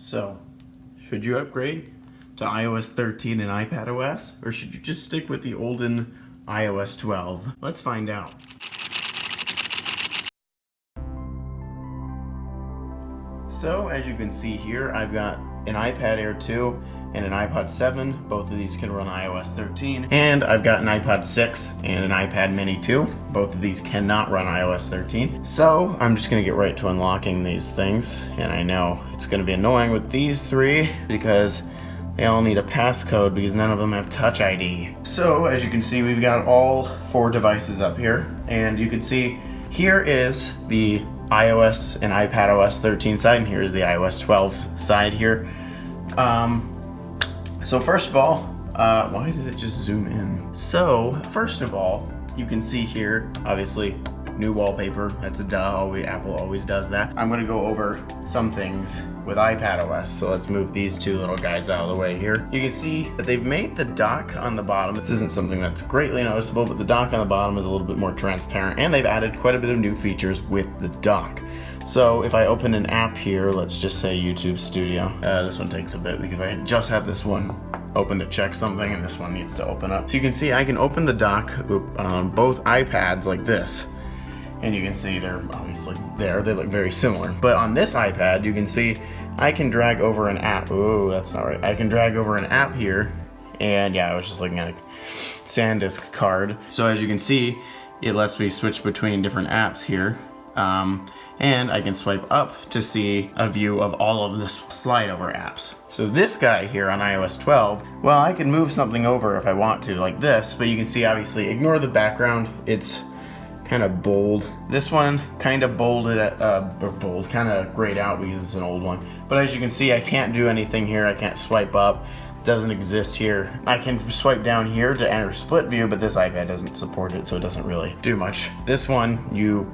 So, should you upgrade to iOS 13 and iPadOS, or should you just stick with the olden iOS 12? Let's find out. So, as you can see here, I've got an iPad Air 2 and an iPod 7. Both of these can run iOS 13. And I've got an iPod 6 and an iPad Mini 2. Both of these cannot run iOS 13. So I'm just gonna get right to unlocking these things. And I know it's gonna be annoying with these three because they all need a passcode because none of them have Touch ID. So as you can see, we've got all four devices up here. And you can see here is the iOS and iPadOS 13 side, and here is the iOS 12 side here. So first of all, why did it just zoom in? So first of all, you can see here, obviously, new wallpaper. That's a duh, Apple always does that. I'm gonna go over some things with iPadOS. So let's move these two little guys out of the way here. You can see that they've made the dock on the bottom. This isn't something that's greatly noticeable, but the dock on the bottom is a little bit more transparent, and they've added quite a bit of new features with the dock. So if I open an app here, let's just say YouTube Studio. This one takes a bit because I just had this one open to check something, and this one needs to open up. So you can see I can open the dock on both iPads like this. And you can see they're obviously there. They look very similar. But on this iPad, you can see I can drag over an app. Oh, that's not right. I can drag over an app here. And yeah, I was just looking at a SanDisk card. So as you can see, it lets me switch between different apps here. And I can swipe up to see a view of all of this slide over apps. So this guy here on iOS 12, well, I can move something over if I want to, like this, but you can see obviously, ignore the background, it's kind of bold. This one kind of bolded, kind of grayed out because it's an old one. But as you can see, I can't do anything here. I can't swipe up. It doesn't exist here. I can swipe down here to enter split view, but this iPad doesn't support it, so it doesn't really do much. This one, you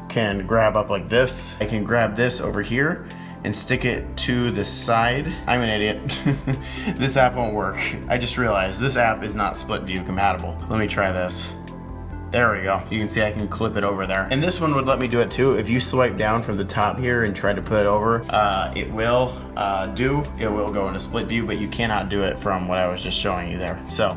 can grab up like this. I can grab this over here and stick it to the side. I'm an idiot. This app won't work. I just realized this app is not split view compatible. Let me try this. There we go. You can see I can clip it over there. And this one would let me do it too. If you swipe down from the top here and try to put it over, it will go into split view, but you cannot do it from what I was just showing you there. So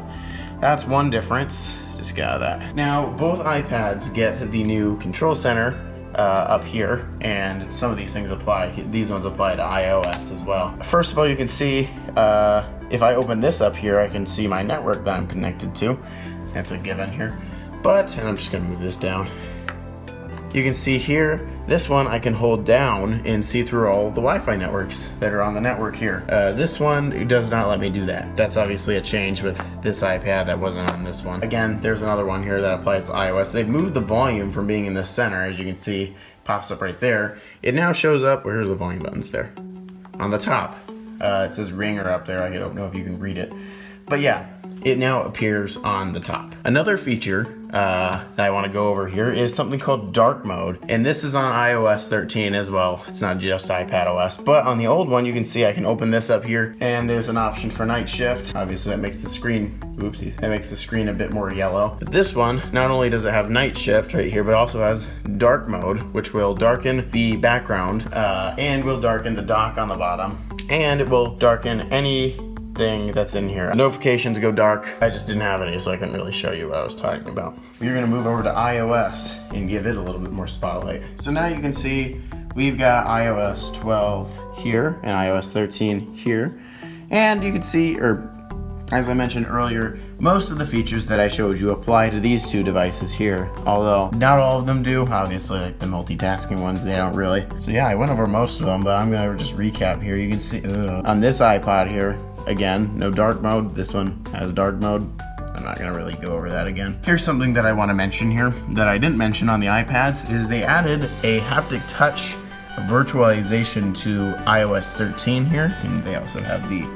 that's one difference. Just get out of that. Now, both iPads get the new control center up here, and some of these things apply. These ones apply to iOS as well. First of all, you can see if I open this up here, I can see my network that I'm connected to. That's a given here. And I'm just gonna move this down. You can see here, this one I can hold down and see through all the Wi-Fi networks that are on the network here. This one, it does not let me do that. That's obviously a change with this iPad that wasn't on this one. Again, there's another one here that applies to iOS. They've moved the volume from being in the center, as you can see, pops up right there. It now shows up, where are the volume buttons there? On the top. It says ringer up there, I don't know if you can read it. But yeah, it now appears on the top. Another feature that I want to go over here is something called dark mode, and this is on iOS 13 as well. It's not just iPadOS, but on the old one you can see I can open this up here, and there's an option for night shift. Obviously that makes the screen, oopsies, that makes the screen a bit more yellow. But this one, not only does it have night shift right here, but also has dark mode, which will darken the background and will darken the dock on the bottom, and it will darken any that's in here. Notifications go dark. I just didn't have any, so I couldn't really show you what I was talking about. We're gonna move over to iOS and give it a little bit more spotlight. So now you can see we've got iOS 12 here and iOS 13 here. And you can see, or as I mentioned earlier, most of the features that I showed you apply to these two devices here, although not all of them do. Obviously, like the multitasking ones, they don't really. So yeah, I went over most of them, but I'm gonna just recap here. You can see on this iPod here, again, no dark mode. This one has dark mode. I'm not gonna really go over that again. Here's something that I wanna mention here that I didn't mention on the iPads is they added a haptic touch virtualization to iOS 13 here. And they also have the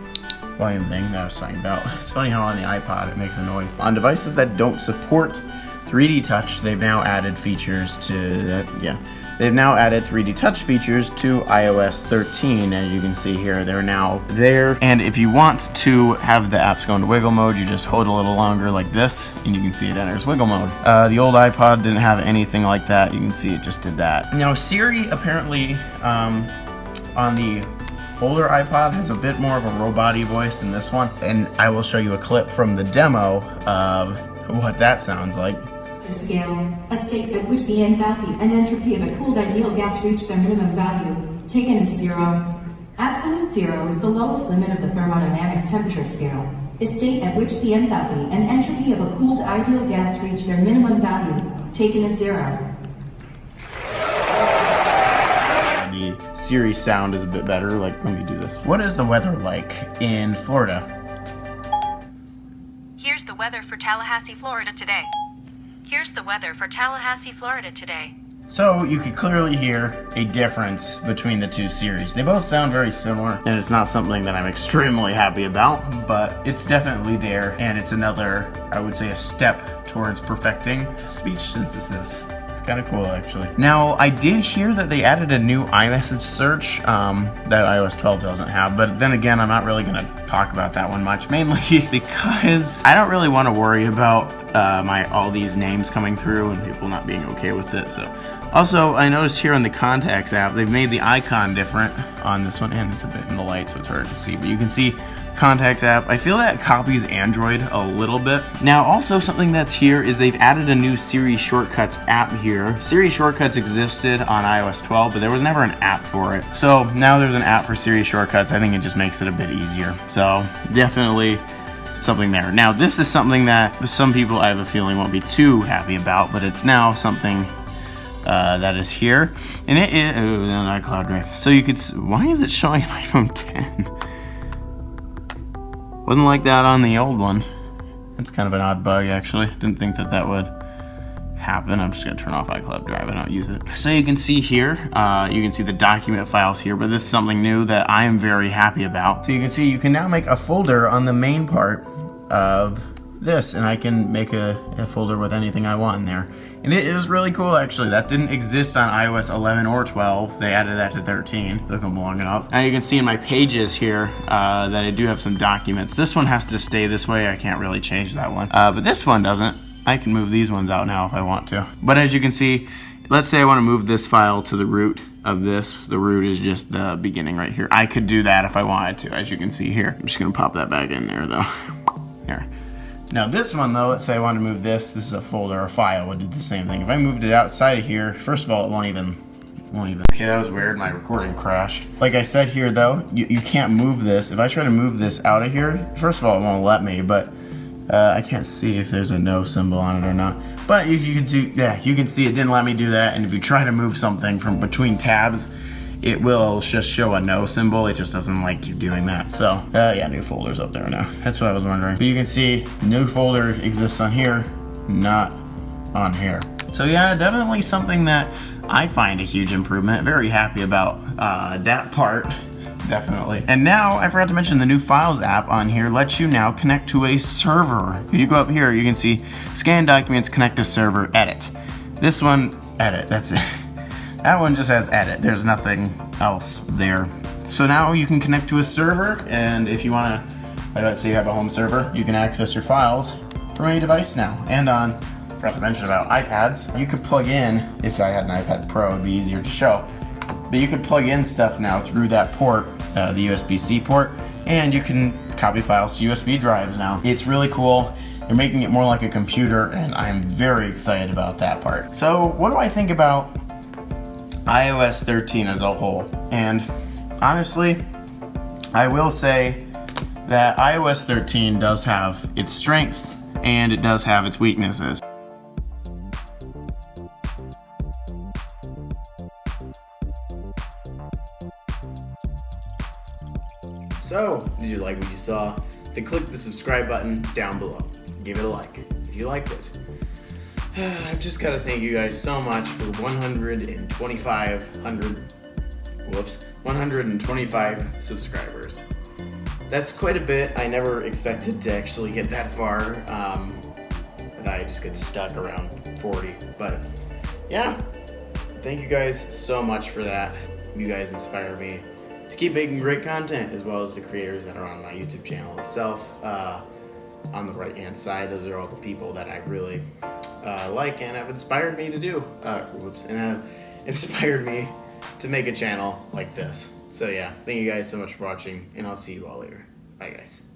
volume thing that I was talking about. It's funny how on the iPod it makes a noise. On devices that don't support 3D touch, they've now added features to that, They've now added 3D touch features to iOS 13. As you can see here, they're now there. And if you want to have the apps go into wiggle mode, you just hold a little longer like this, and you can see it enters wiggle mode. The old iPod didn't have anything like that. You can see it just did that. Now Siri apparently on the older iPod has a bit more of a robot-y voice than this one, and I will show you a clip from the demo of what that sounds like. Scale, a state at which the enthalpy and entropy of a cooled ideal gas reach their minimum value, taken as 0. Absolute 0 is the lowest limit of the thermodynamic temperature scale, a state at which the enthalpy and entropy of a cooled ideal gas reach their minimum value, taken as 0. The Siri sound is a bit better. Like, let me do this. What is the weather like in Florida? Here's the weather for Tallahassee, Florida today. Here's the weather for Tallahassee, Florida today. So you can clearly hear a difference between the two series. They both sound very similar, and it's not something that I'm extremely happy about, but it's definitely there, and it's another, I would say, a step towards perfecting speech synthesis. It's kind of cool, actually. Now, I did hear that they added a new iMessage search that iOS 12 doesn't have, but then again, I'm not really going to talk about that one much, mainly because I don't really want to worry about all these names coming through and people not being okay with it. So, also, I noticed here on the Contacts app, they've made the icon different on this one, and it's a bit in the light, so it's hard to see, but you can see Contacts app. I feel that copies Android a little bit. Now, also something that's here is they've added a new Siri Shortcuts app here. Siri Shortcuts existed on iOS 12, but there was never an app for it. So now there's an app for Siri Shortcuts. I think it just makes it a bit easier. So definitely something there. Now, this is something that some people, I have a feeling, won't be too happy about, but it's now something that is here, and it is an iCloud Drive. So you could, why is it showing an iPhone 10? Wasn't like that on the old one. That's kind of an odd bug, actually. Didn't think that that would happen. I'm just gonna turn off iCloud Drive. I don't use it. So you can see here, you can see the document files here, but this is something new that I am very happy about. So you can see you can now make a folder on the main part of this, and I can make a folder with anything I want in there. And it is really cool, actually. That didn't exist on iOS 11 or 12. They added that to 13. Took them long enough. Now you can see in my pages here that I do have some documents. This one has to stay this way. I can't really change that one. But this one doesn't. I can move these ones out now if I want to. But as you can see, let's say I want to move this file to the root of this. The root is just the beginning right here. I could do that if I wanted to, as you can see here. I'm just going to pop that back in there, though. There. Now this one though, let's say I want to move this is a folder or file, would do the same thing. If I moved it outside of here, first of all, it won't even, okay, that was weird, my recording crashed. Like I said here though, you can't move this. If I try to move this out of here, first of all, it won't let me, but I can't see if there's a no symbol on it or not. But you can see, yeah, you can see it didn't let me do that, and if you try to move something from between tabs, it will just show a no symbol. It just doesn't like you doing that. So, yeah, new folder's up there now. That's what I was wondering. But you can see new folder exists on here, not on here. So yeah, definitely something that I find a huge improvement. Very happy about that part, definitely. And now, I forgot to mention the new Files app on here lets you now connect to a server. If you go up here, you can see scan documents, connect to server, edit. This one, edit, that's it. That one just has edit. There's nothing else there. So now you can connect to a server, and if you want to, like let's say you have a home server, you can access your files from any device now. And on, forgot to mention about iPads, you could plug in, if I had an iPad Pro, it'd be easier to show, but you could plug in stuff now through that port, the USB-C port, and you can copy files to USB drives now. It's really cool. They're making it more like a computer, and I'm very excited about that part. So what do I think about iOS 13 as a whole? And honestly, I will say that iOS 13 does have its strengths and it does have its weaknesses. So, did you like what you saw? Then click the subscribe button down below. Give it a like if you liked it. I've just got to thank you guys so much for 125 subscribers. That's quite a bit. I never expected to actually get that far. I just get stuck around 40. But yeah, thank you guys so much for that. You guys inspire me to keep making great content, as well as the creators that are on my YouTube channel itself. On the right hand side, those are all the people that I really like and have inspired me to do. Inspired me to make a channel like this. So yeah, thank you guys so much for watching, and I'll see you all later. Bye guys.